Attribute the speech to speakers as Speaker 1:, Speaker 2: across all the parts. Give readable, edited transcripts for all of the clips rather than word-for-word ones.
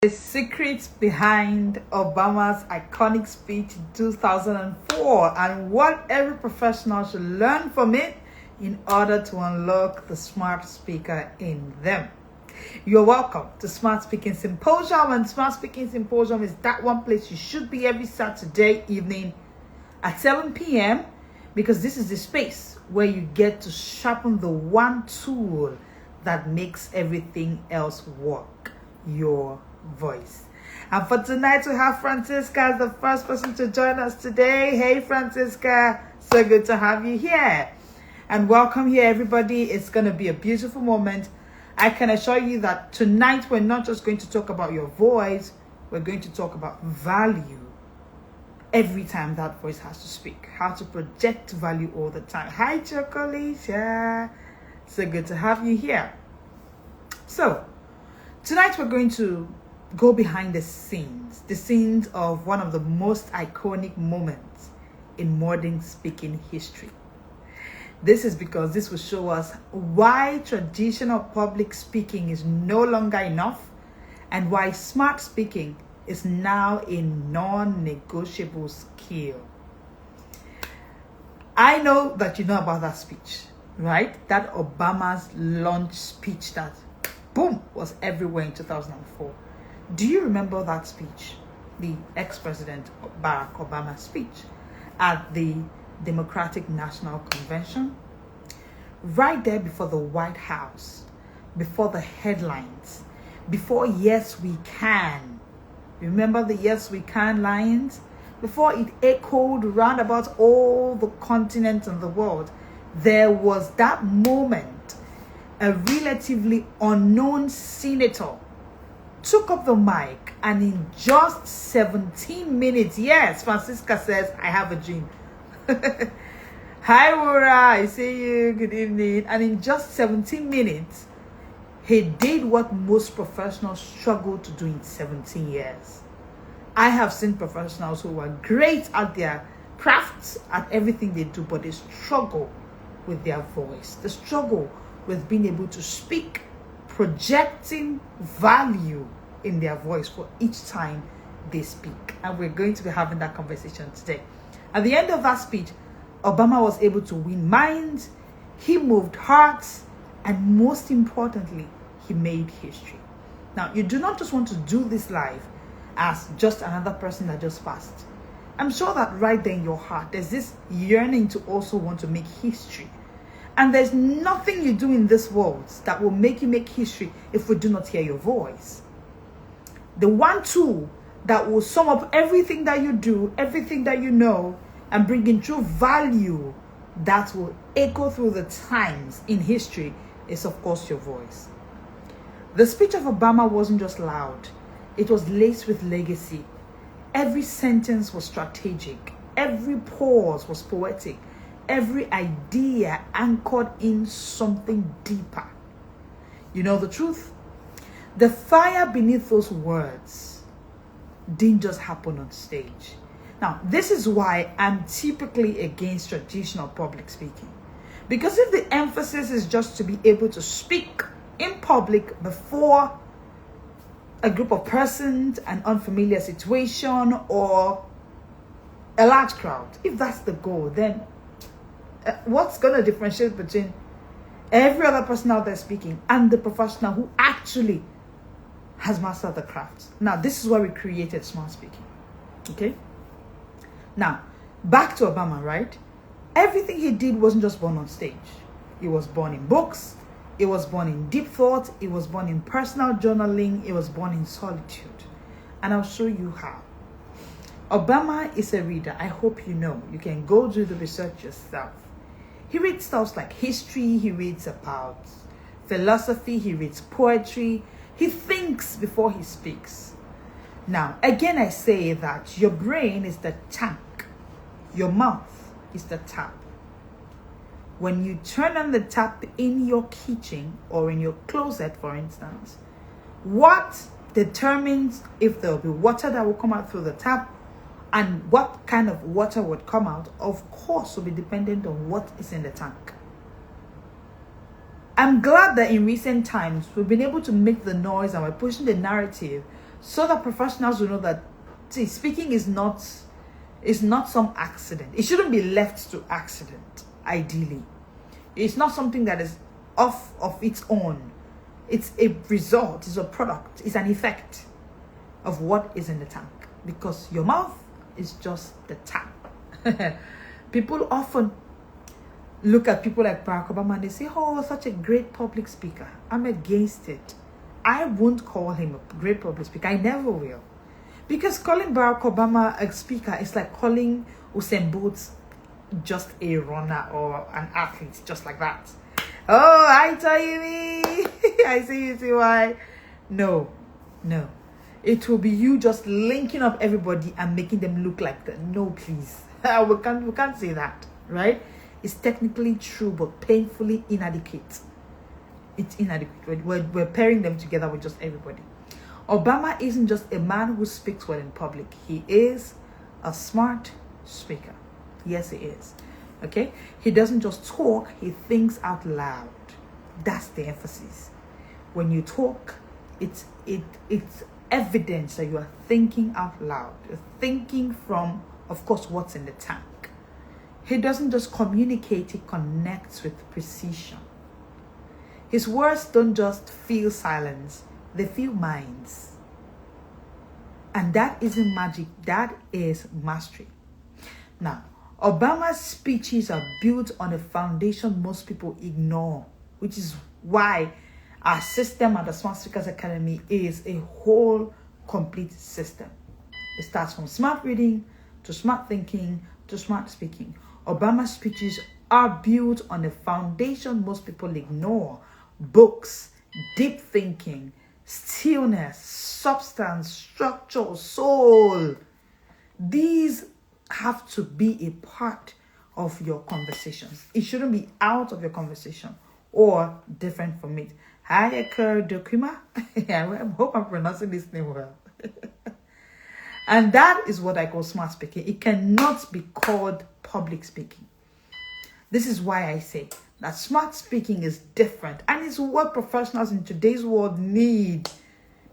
Speaker 1: The secrets behind Obama's iconic speech in 2004 and what every professional should learn from it in order to unlock the smart speaker in them. You're welcome to Smart Speaking Symposium, and Smart Speaking Symposium is that one place you should be every Saturday evening at 7 p.m. because this is the space where you get to sharpen the one tool that makes everything else work: your voice. And for tonight we have Francisca as the first person to join us today. Hey Francisca, so good to have you here. And welcome here everybody. It's going to be a beautiful moment. I can assure you that tonight we're not just going to talk about your voice, we're going to talk about value every time that voice has to speak. How to project value all the time. Hi Chocolate, so good to have you here. So tonight we're going to go behind the scenes of one of the most iconic moments in modern speaking history. This is because this will show us why traditional public speaking is no longer enough and why smart speaking is now a non-negotiable skill. I know that you know about that speech, right? That Obama's launch speech that, boom, was everywhere in 2004. Do you remember that speech? The ex-president Barack Obama's speech at the Democratic National Convention? Right there before the White House, before the headlines, before Yes We Can. Remember the Yes We Can lines? Before it echoed round about all the continents and the world, there was that moment a relatively unknown senator took up the mic, and in just 17 minutes, yes, Francisca says, I have a dream. Hi, Wura, I see you, good evening. And in just 17 minutes, he did what most professionals struggle to do in 17 years. I have seen professionals who are great at their crafts, at everything they do, but they struggle with their voice. They struggle with being able to speak, projecting value in their voice for each time they speak. And we're going to be having that conversation today. At the end of that speech, Obama was able to win minds, he moved hearts, and most importantly, he made history. Now, you do not just want to do this live as just another person that just passed. I'm sure that right there in your heart, there's this yearning to also want to make history. And there's nothing you do in this world that will make you make history if we do not hear your voice. The one tool that will sum up everything that you do, everything that you know, and bring in true value that will echo through the times in history is, of course, your voice. The speech of Obama wasn't just loud. It was laced with legacy. Every sentence was strategic. Every pause was poetic. Every idea anchored in something deeper. You know the truth? The fire beneath those words didn't just happen on stage. Now, this is why I'm typically against traditional public speaking. Because if the emphasis is just to be able to speak in public before a group of persons, an unfamiliar situation, or a large crowd, if that's the goal, then what's going to differentiate between every other person out there speaking and the professional who actually has mastered the craft? Now, this is why we created smart speaking. Okay? Now, back to Obama, right? Everything he did wasn't just born on stage. It was born in books. It was born in deep thought. It was born in personal journaling. It was born in solitude. And I'll show you how. Obama is a reader. I hope you know. You can go do the research yourself. He reads stuff like history. He reads about philosophy. He reads poetry. He thinks before he speaks. Now, again, I say that your brain is the tank. Your mouth is the tap. When you turn on the tap in your kitchen or in your closet, for instance, what determines if there will be water that will come out through the tap and what kind of water would come out, of course, will be dependent on what is in the tank. I'm glad that in recent times, we've been able to make the noise and we're pushing the narrative so that professionals will know that, see, speaking is not some accident. It shouldn't be left to accident. Ideally, it's not something that is off of its own. It's a result, it's a product, it's an effect of what is in the tank, because your mouth is just the tap. People often look at people like Barack Obama and they say, oh, such a great public speaker. I'm against it. I won't call him a great public speaker. I never will. Because calling Barack Obama a speaker is like calling Usain Bolt just a runner or an athlete, just like that. Oh, I tell you me. I see you see why. No. It will be you just linking up everybody and making them look like that. No, please. we can't say that, right? It's technically true, but painfully inadequate. It's inadequate. We're pairing them together with just everybody. Obama isn't just a man who speaks well in public. He is a smart speaker. Yes, he is. Okay? He doesn't just talk, he thinks out loud. That's the emphasis. When you talk, it's evidence that you are thinking out loud. You're thinking from, of course, what's in the tank. He doesn't just communicate, he connects with precision. His words don't just fill silence, they fill minds. And that isn't magic, that is mastery. Now, Obama's speeches are built on a foundation most people ignore, which is why our system at the Smart Speakers Academy is a whole complete system. It starts from smart reading, to smart thinking, to smart speaking. Obama's speeches are built on a foundation most people ignore. Books, deep thinking, stillness, substance, structure, soul. These have to be a part of your conversations. It shouldn't be out of your conversation or different from it. Hayekar Dokuma. I hope I'm pronouncing this name well. And that is what I call smart speaking. It cannot be called public speaking. This is why I say that smart speaking is different, and it's what professionals in today's world need,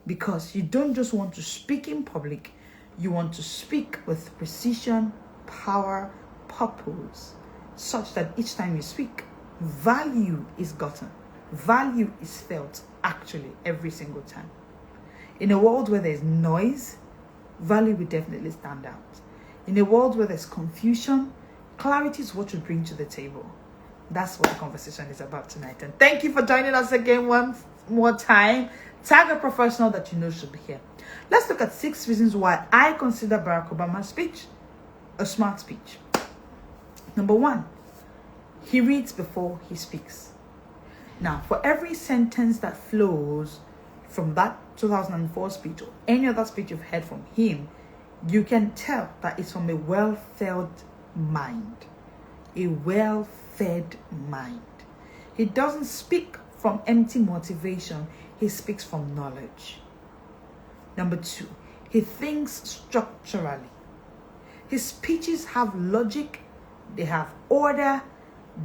Speaker 1: because you don't just want to speak in public, you want to speak with precision, power, purpose, such that each time you speak, value is gotten, value is felt actually every single time. In a world where there's noise, value will definitely stand out. In a world where there's confusion, clarity is what you bring to the table. That's what the conversation is about tonight. And thank you for joining us again one more time. Tag a professional that you know should be here. Let's look at 6 reasons why I consider Barack Obama's speech a smart speech. Number 1, he reads before he speaks. Now, for every sentence that flows from that 2004 speech or any other speech you've heard from him, you can tell that it's from a well-fed mind. A well-fed mind. He doesn't speak from empty motivation. He speaks from knowledge. Number 2, he thinks structurally. His speeches have logic, they have order,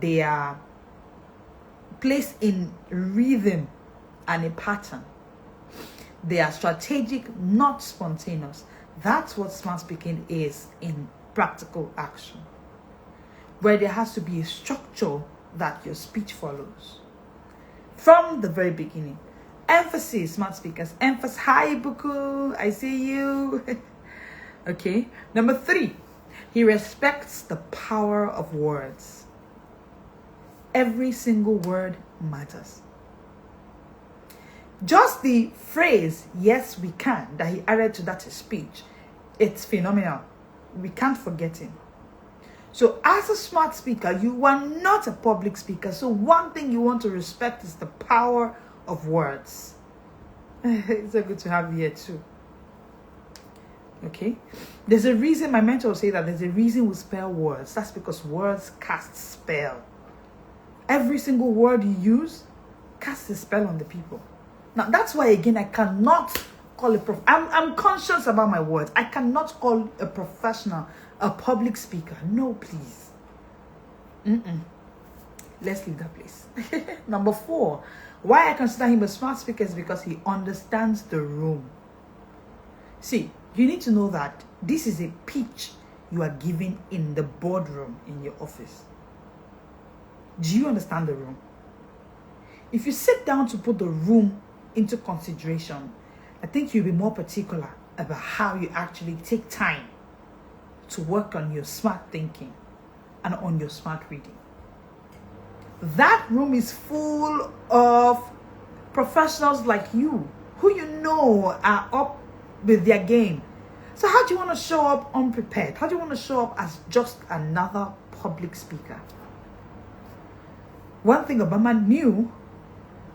Speaker 1: they are placed in rhythm and a pattern. They are strategic, not spontaneous. That's what smart speaking is in practical action, where there has to be a structure that your speech follows. From the very beginning. Emphasis, smart speakers. Emphasis. Hi, Buku. I see you. Okay. Number 3, he respects the power of words. Every single word matters. Just the phrase, yes, we can, that he added to that speech, it's phenomenal. We can't forget him. So as a smart speaker, you are not a public speaker. So one thing you want to respect is the power of words. It's so good to have you here too. Okay? There's a reason, my mentor will say that there's a reason we spell words. That's because words cast spell. Every single word you use casts a spell on the people. Now, that's why, again, I cannot call I'm conscious about my words. I cannot call a professional a public speaker. No, please. Let's leave that place. Number 4, why I consider him a smart speaker is because he understands the room. See, you need to know that this is a pitch you are giving in the boardroom in your office. Do you understand the room? If you sit down to put the room into consideration, I think you'll be more particular about how you actually take time to work on your smart thinking and on your smart reading. That room is full of professionals like you, who you know are up with their game. So how do you want to show up unprepared? How do you want to show up as just another public speaker? One thing Obama knew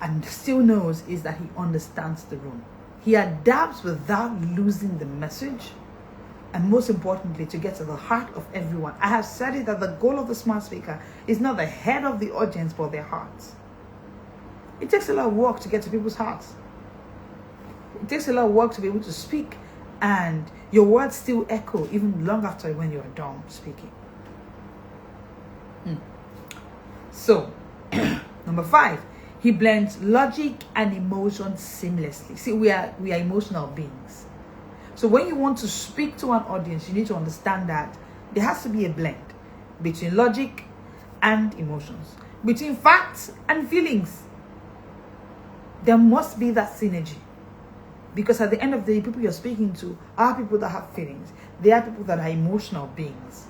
Speaker 1: and still knows is that he understands the room. He adapts without losing the message, and most importantly, to get to the heart of everyone. I have said it that the goal of the smart speaker is not the head of the audience, but their hearts. It takes a lot of work to get to people's hearts. It takes a lot of work to be able to speak, and your words still echo even long after when you're done speaking. So, number 5, he blends logic and emotion seamlessly. See, we are emotional beings. So when you want to speak to an audience, you need to understand that there has to be a blend between logic and emotions, between facts and feelings. There must be that synergy. Because at the end of the day, people you're speaking to are people that have feelings. They are people that are emotional beings.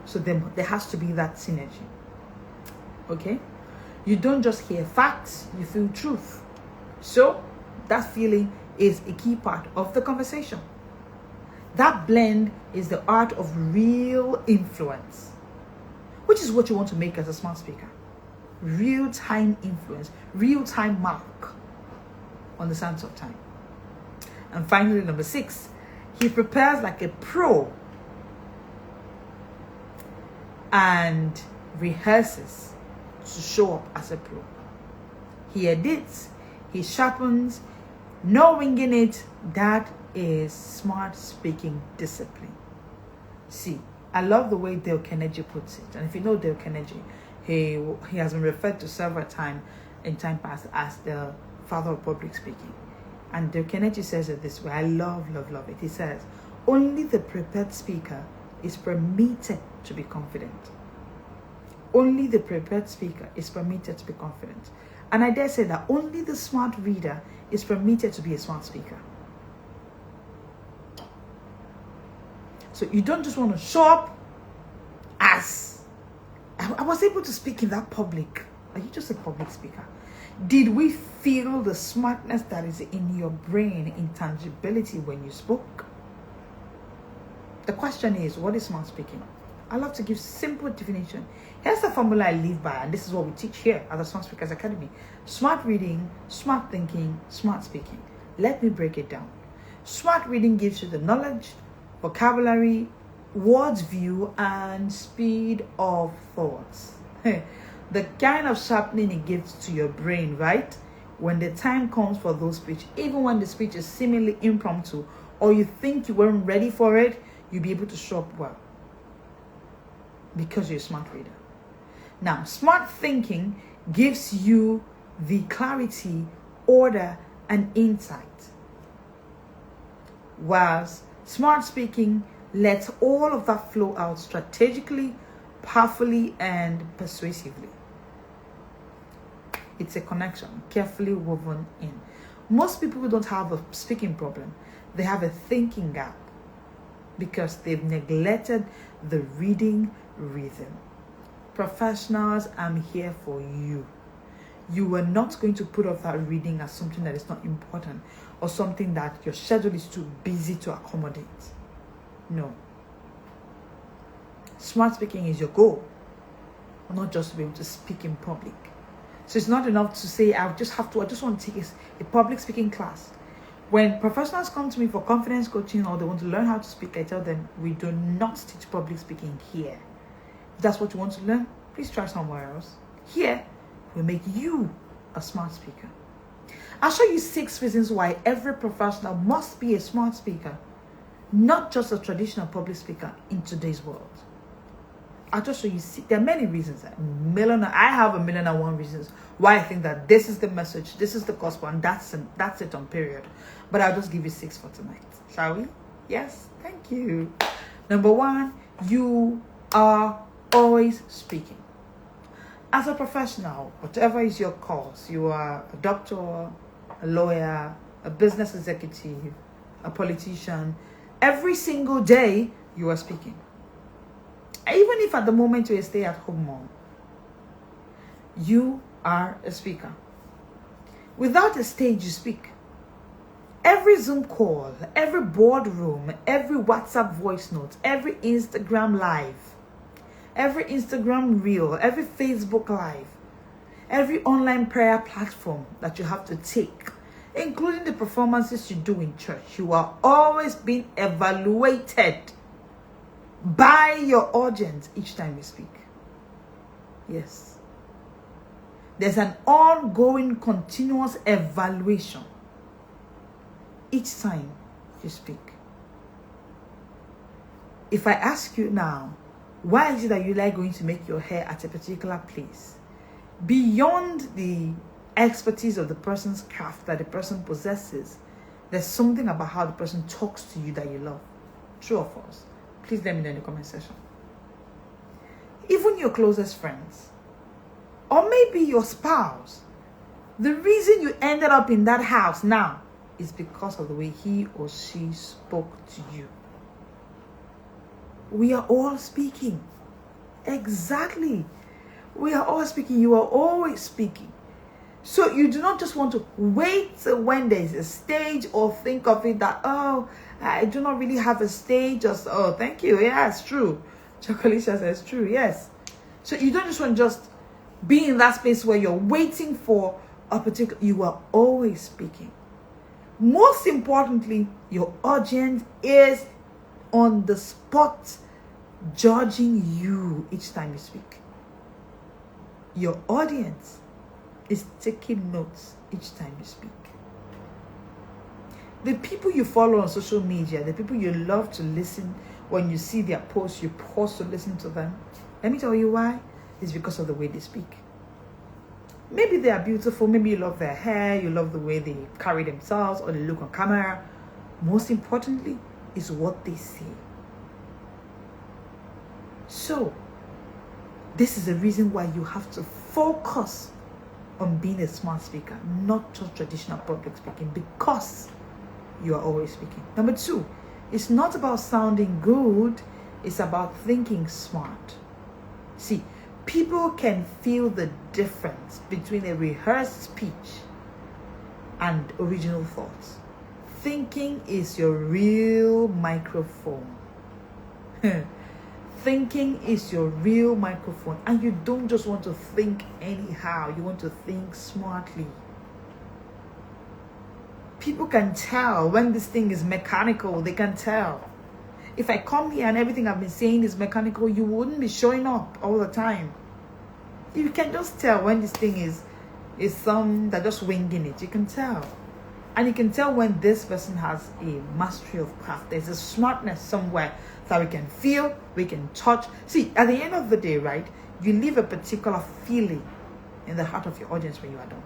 Speaker 1: So there has to be that synergy. Okay? You don't just hear facts, you feel truth. So that feeling is a key part of the conversation. That blend is the art of real influence, which is what you want to make as a smart speaker. Real-time influence, real-time mark on the sands of time. And finally, number 6, he prepares like a pro and rehearses to show up as a pro. He edits, he sharpens, no winging it. That is smart speaking discipline. See, I love the way Dale Carnegie puts it. And if you know Dale Carnegie, he has been referred to several times in time past as the father of public speaking. And Dale Carnegie says it this way. I love it. He says, only the prepared speaker is permitted to be confident. Only the prepared speaker is permitted to be confident. And I dare say that only the smart reader is permitted to be a smart speaker. So you don't just want to show up as, I was able to speak in that public. Are you just a public speaker? Did we feel the smartness that is in your brain, intangibility when you spoke? The question is, what is smart speaking? I love to give simple definition. Here's the formula I live by, and this is what we teach here at the Smart Speakers Academy. Smart reading, smart thinking, smart speaking. Let me break it down. Smart reading gives you the knowledge, vocabulary, words view, and speed of thoughts. The kind of sharpening it gives to your brain, right? When the time comes for those speech, even when the speech is seemingly impromptu, or you think you weren't ready for it, you'll be able to show up well. Because you're a smart reader. Now, smart thinking gives you the clarity, order, and insight. Whilst smart speaking lets all of that flow out strategically, powerfully, and persuasively. It's a connection carefully woven in. Most people don't have a speaking problem. They have a thinking gap because they've neglected the reading rhythm. Professionals, I'm here for you. You are not going to put off that reading as something that is not important or something that your schedule is too busy to accommodate. No. Smart speaking is your goal, not just to be able to speak in public. So it's not enough to say, I just want to take a public speaking class. When professionals come to me for confidence coaching or they want to learn how to speak, I tell them, we do not teach public speaking here. If that's what you want to learn, please try somewhere else. Here, we make you a smart speaker. I'll show you 6 reasons why every professional must be a smart speaker, not just a traditional public speaker in today's world. I'll just show you. See, there are many reasons. I have a million and one reasons why I think that this is the message, this is the gospel, and that's it on period. But I'll just give you 6 for tonight. Shall we? Yes. Thank you. Number 1, you are always speaking. As a professional, whatever is your cause, you are a doctor, a lawyer, a business executive, a politician, every single day you are speaking. Even if at the moment you're a stay-at-home mom, you are a speaker. Without a stage, you speak. Every Zoom call, every boardroom, every WhatsApp voice note, every Instagram live, every Instagram reel, every Facebook live, every online prayer platform that you have to take, including the performances you do in church, you are always being evaluated by your audience each time you speak. Yes. There's an ongoing, continuous evaluation each time you speak. If I ask you now, why is it that you like going to make your hair at a particular place? Beyond the expertise of the person's craft that the person possesses, there's something about how the person talks to you that you love. True or false? Please let me know in the comment section. Even your closest friends, or maybe your spouse, the reason you ended up in that house now is because of the way he or she spoke to you. We are all speaking. Exactly. We are all speaking. You are always speaking. So you do not just want to wait when there is a stage or think of it that, oh, I do not really have a stage. Just, oh, thank you. Yeah, it's true. Chocolicia says true. Yes. So you don't just want to just be in that space where you're waiting for a particular, you are always speaking. Most importantly, your audience is on the spot judging you each time you speak. Your audience is taking notes each time you speak. The people you follow on social media, the people you love to listen, when you see their posts, you pause to listen to them. Let me tell you why. It's because of the way they speak. Maybe they are beautiful, maybe you love their hair, you love the way they carry themselves or they look on camera. Most importantly is what they say. So, this is the reason why you have to focus on being a smart speaker, not just traditional public speaking, because you are always speaking. Number 2, it's not about sounding good, it's about thinking smart. See, people can feel the difference between a rehearsed speech and original thoughts. Thinking is your real microphone. Thinking is your real microphone, and you don't just want to think anyhow, you want to think smartly. People can tell when this thing is mechanical, they can tell. If I come here and everything I've been saying is mechanical, you wouldn't be showing up all the time. You can just tell when this thing is some that just winging it. You can tell. And you can tell when this person has a mastery of craft. There's a smartness somewhere that we can feel, we can touch. See, at the end of the day, right, you leave a particular feeling in the heart of your audience when you are done.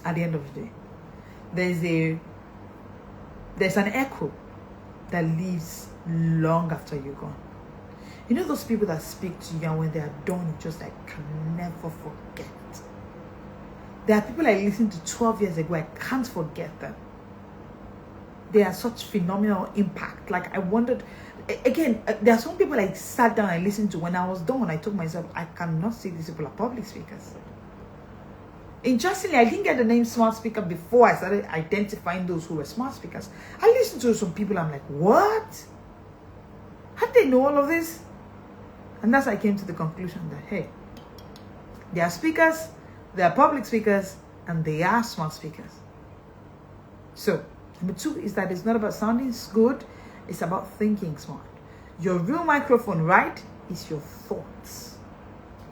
Speaker 1: At the end of the day, there's an echo that lives long after you're gone. You know those people that speak to you and when they are done, you just like can never forget. There are people I listened to 12 years ago, I can't forget them. They are such phenomenal impact. Like I wondered, again, there are some people I sat down and listened to. When I was done, I told myself, I cannot say these people are public speakers. Interestingly, I didn't get the name smart speaker before I started identifying those who were smart speakers. I listened to some people, I'm like, what? How did they know all of this? And that's how I came to the conclusion that, hey, they are speakers, they are public speakers, and they are smart speakers. So, number 2 is that it's not about sounding good, it's about thinking smart. Your real microphone, right, is your thoughts.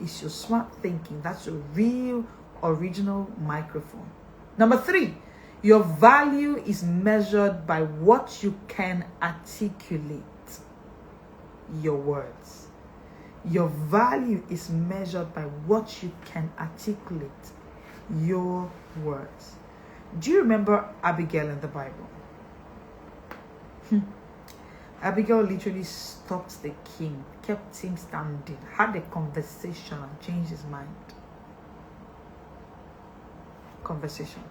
Speaker 1: It's your smart thinking. That's your real original microphone. Number 3, your value is measured by what you can articulate. your words. Your value is measured by what you can articulate. Your words. Do you remember Abigail in the Bible? Abigail literally stopped the king, kept him standing, had a conversation and changed his mind. Conversation.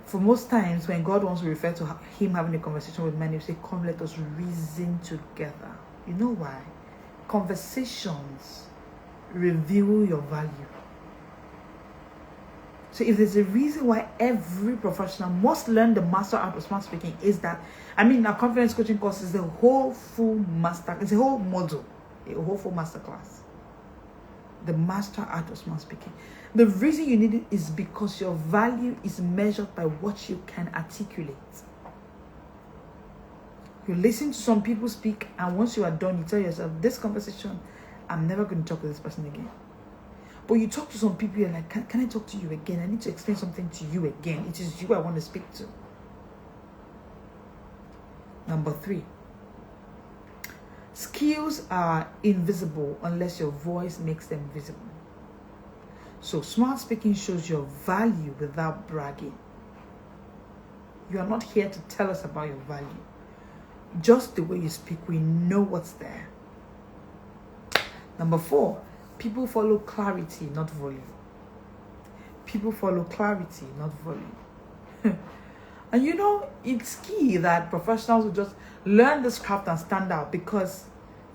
Speaker 1: For most times, when God wants to refer to him having a conversation with men, he will say, come, let us reason together. You know why? Conversations reveal your value. So if there's a reason why every professional must learn the master art of smart speaking, is that, our confidence coaching course is the whole full master, it's a whole module, a whole full master class. The master art of smart speaking. The reason you need it is because your value is measured by what you can articulate. You listen to some people speak, and once you are done, you tell yourself, this conversation, I'm never going to talk to this person again. But you talk to some people, you're like, can I talk to you again? I need to explain something to you again. It is you I want to speak to. Number 3. Skills are invisible unless your voice makes them visible. So smart speaking shows your value without bragging. You are not here to tell us about your value. Just the way you speak, we know what's there. Number 4, people follow clarity, not volume. People follow clarity, not volume. And it's key that professionals will just learn this craft and stand out, because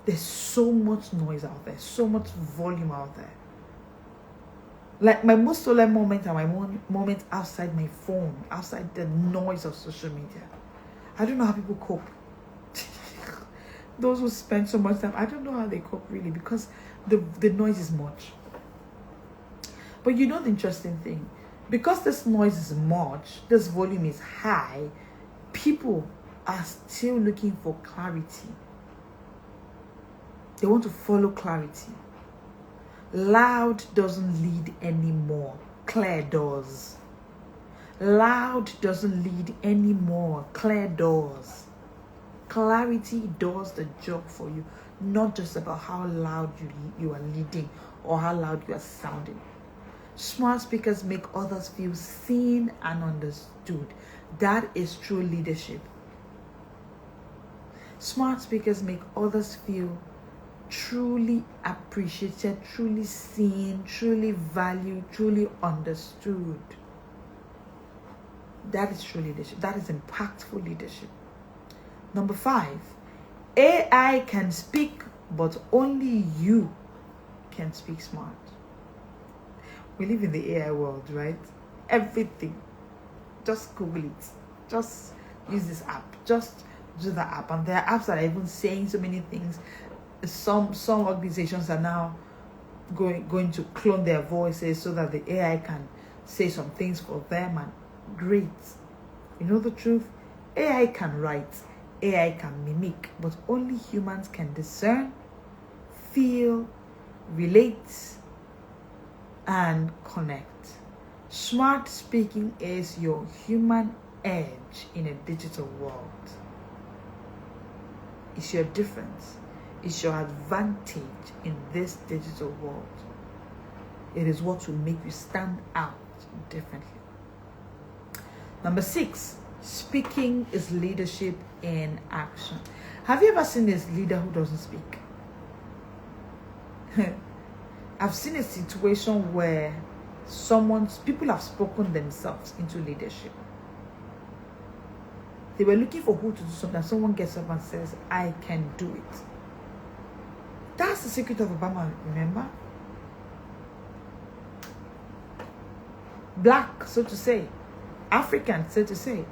Speaker 1: there's so much noise out there, so much volume out there. Like my most solemn moment are my moment outside my phone, outside the noise of social media. I don't know how people cope. Those who spend so much time, I don't know how they cope really, because the noise is much. But the interesting thing, because this noise is much, this volume is high, people are still looking for clarity. They want to follow clarity. Loud doesn't lead anymore. Clear does. Loud doesn't lead anymore. Clear does. Clarity does the job for you. Not just about how loud you are leading or how loud you are sounding. Smart speakers make others feel seen and understood. That is true leadership. Smart speakers make others feel truly appreciated, truly seen, truly valued, truly understood. That is true leadership. That is impactful leadership. Number 5, AI can speak, but only you can speak smart. We live in the AI world, right? Everything. Just Google it. Just use this app. Just do the app. And there are apps that are even saying so many things. Some organizations are now going to clone their voices so that the AI can say some things for them, and great. You know the truth? AI can write, AI can mimic, but only humans can discern, feel, relate, and connect. Smart speaking is your human edge in a digital world. It's your difference. It's your advantage in this digital world. It is what will make you stand out differently. Number 6, speaking is leadership in action. Have you ever seen this leader who doesn't speak? I've seen a situation where people have spoken themselves into leadership. They were looking for who to do something, and someone gets up and says, I can do it. That's the secret of Obama, remember? Black, so to say. African, so to say.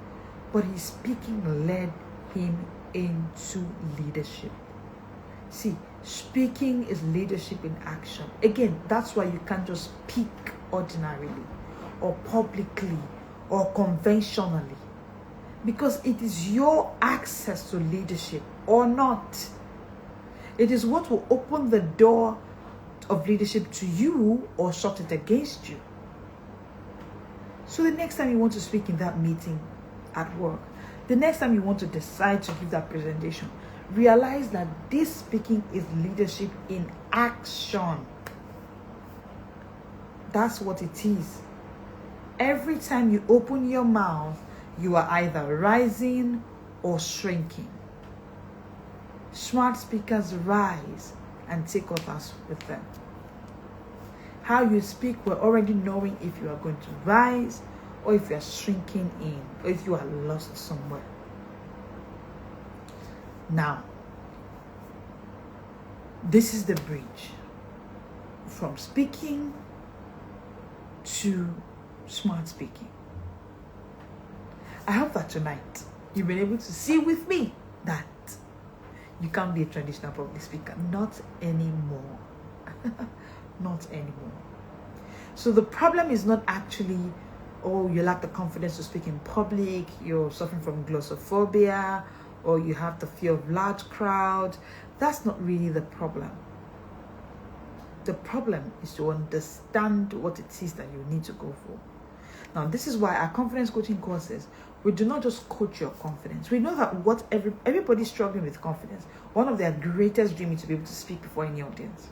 Speaker 1: But his speaking led him into leadership. See, speaking is leadership in action. Again, that's why you can't just speak ordinarily or publicly or conventionally. Because it is your access to leadership or not. It is what will open the door of leadership to you or shut it against you. So the next time you want to speak in that meeting at work, The next time you want to decide to give that presentation, realize that this speaking is leadership in action. That's what it is. Every time you open your mouth, you are either rising or shrinking. Smart speakers rise and take others with them. How you speak, we're already knowing if you are going to rise or if you are shrinking in, or if you are lost somewhere. Now, this is the bridge from speaking to smart speaking. I hope that tonight you've been able to see with me that you can't be a traditional public speaker. Not anymore. Not anymore. So the problem is not actually, oh, you lack the confidence to speak in public, you're suffering from glossophobia, or you have the fear of large crowd. That's not really the problem. The problem is to understand what it is that you need to go for. Now, this is why our confidence coaching courses, we do not just coach your confidence. We know that everybody's struggling with confidence. One of their greatest dreams is to be able to speak before any audience.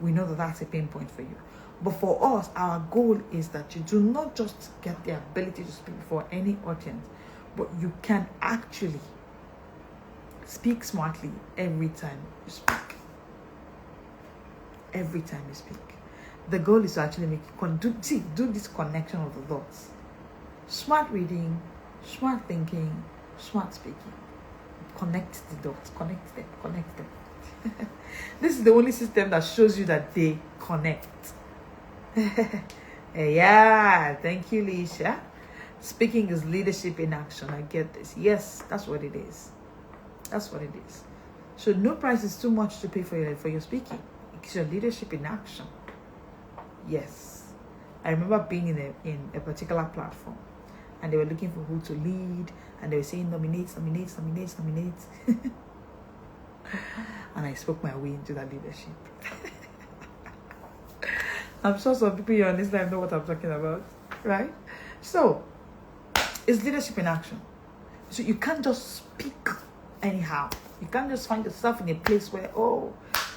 Speaker 1: We know that that's a pain point for you. But for us, our goal is that you do not just get the ability to speak before any audience, but you can actually speak smartly every time you speak. Every time you speak. The goal is to actually do this connection of the dots. Smart reading, smart thinking, smart speaking. Connect the dots, connect them. This is the only system that shows you that they connect. Yeah, thank you, Lisha. Speaking is leadership in action. I get this. Yes, that's what it is. That's what it is. So no price is too much to pay for your speaking. It's your leadership in action. Yes. I remember being in a particular platform, and they were looking for who to lead, and they were saying nominate. And I spoke my way into that leadership. I'm sure some people here on this live know what I'm talking about, right? So, it's leadership in action. So you can't just speak anyhow. You can't just find yourself in a place where,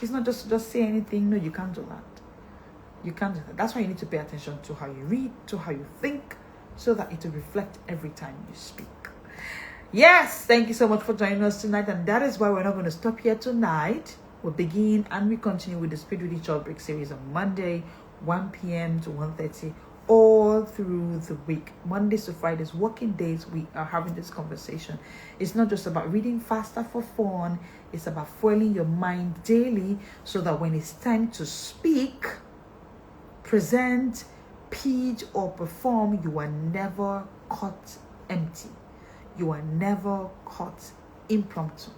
Speaker 1: it's not just say anything. No, you can't do that. You can't do that. That's why you need to pay attention to how you read, to how you think, so that it will reflect every time you speak. Yes, thank you so much for joining us tonight. And that is why we're not going to stop here tonight. We'll begin and we continue with the Speed Reading Short Break series on Monday, 1 p.m. to 1:30, all through the week. Mondays to Fridays, working days, we are having this conversation. It's not just about reading faster for fun. It's about fueling your mind daily so that when it's time to speak, present, pitch, or perform, you are never caught empty. You are never caught impromptu.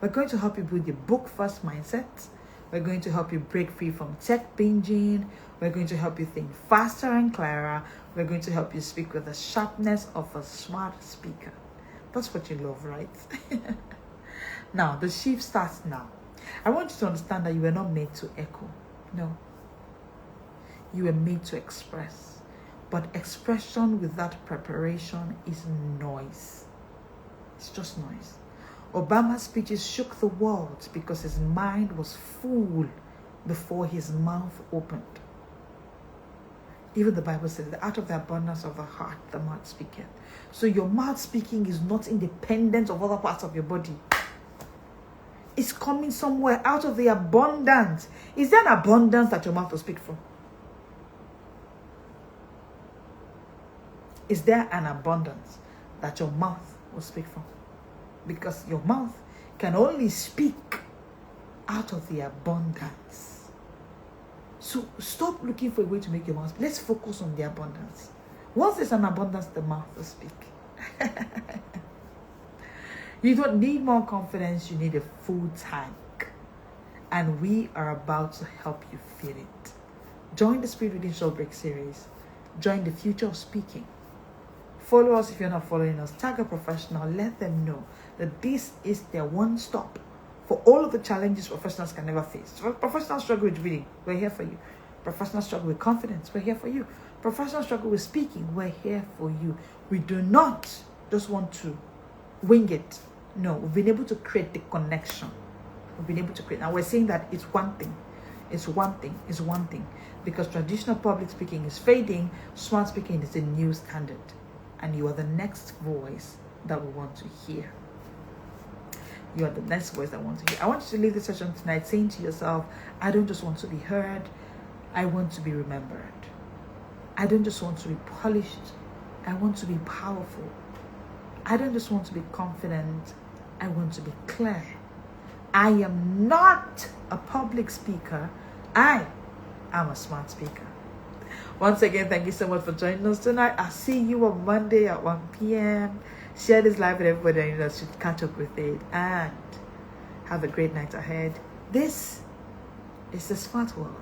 Speaker 1: We're going to help you build your book first mindset. We're going to help you break free from tech binging. We're going to help you think faster and clearer. We're going to help you speak with the sharpness of a smart speaker. That's what you love, right? Now, the shift starts now. I want you to understand that you were not made to echo. No. You were made to express. But expression without preparation is noise. It's just noise. Obama's speeches shook the world because his mind was full before his mouth opened. Even the Bible says that out of the abundance of the heart, the mouth speaketh. So your mouth speaking is not independent of other parts of your body. It's coming somewhere out of the abundance. Is there an abundance that your mouth will speak from? Is there an abundance that your mouth will speak from? Because your mouth can only speak out of the abundance. So stop looking for a way to make your mouth speak. Let's focus on the abundance. Once there's an abundance, the mouth will speak. You don't need more confidence, you need a full tank. And we are about to help you fill it. Join the Speed Reading Short Break series. Join the Future of Speaking. Follow us if you're not following us. Tag a professional. Let them know that this is their one stop for all of the challenges professionals can never face. So professionals struggle with reading, we're here for you. Professionals struggle with confidence, we're here for you. Professionals struggle with speaking, we're here for you. We do not just want to wing it. No, we've been able to create the connection. We've been able to create. Now we're saying that it's one thing. It's one thing. It's one thing. Because traditional public speaking is fading, smart speaking is a new standard. And you are the next voice that we want to hear. You are the next voice that I want to hear. I want you to leave this session tonight saying to yourself, I don't just want to be heard, I want to be remembered. I don't just want to be polished, I want to be powerful. I don't just want to be confident, I want to be clear. I am not a public speaker, I am a smart speaker. Once again, thank you so much for joining us tonight. I'll see you on Monday at 1 p.m. Share this live with everybody that should catch up with it. And have a great night ahead. This is the Smart World.